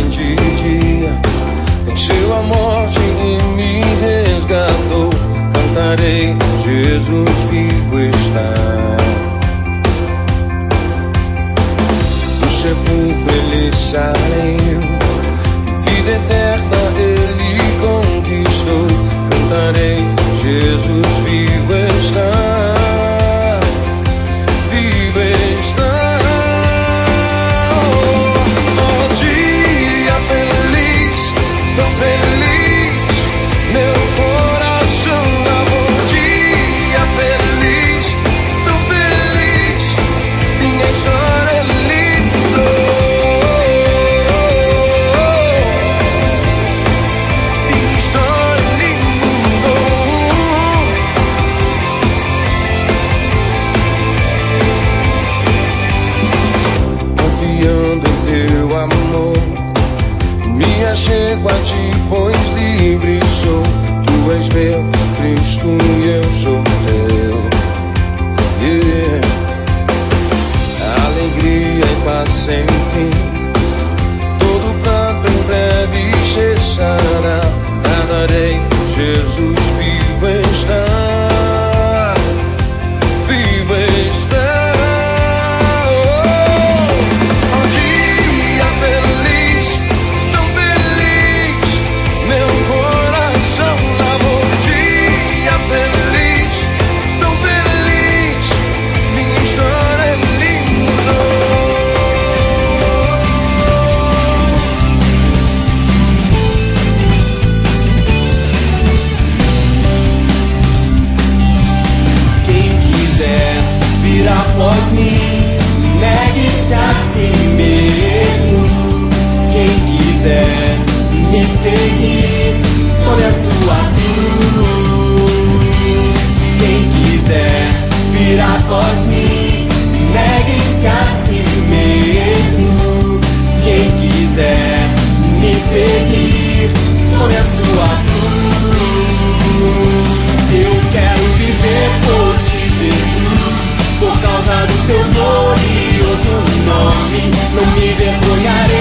de dia, venceu a morte e me resgatou. Cantarei, Jesus vivo está. Do sepulcro ele saiu, vida eterna ele conquistou. Cantarei, Jesus vivo está. Vivo está. Oh, dia feliz, tão feliz, meu coração lavou. Dia feliz, tão feliz, minha história é linda. Minha história é linda. Confiando em teu amor, me achego a ti, pois livre sou. Tu és meu Cristo e eu sou teu. Yeah. Alegria e paz em ti, todo pranto em breve cessará. Cantarei, Jesus vivo está. Vivo está. Oh, dia feliz, tão feliz, meu coração lavou. Dia feliz, tão feliz, minha história é linda. Quem quiser vir após mim, negue-se a si mesmo. Quem quiser me seguir, tome a sua cruz. Quem quiser vir após mim, negue-se a si mesmo. Quem quiser me seguir, tome a sua cruz. Eu quero viver por ti, Jesus, por causa do teu glorioso nome. Não me vergonharei.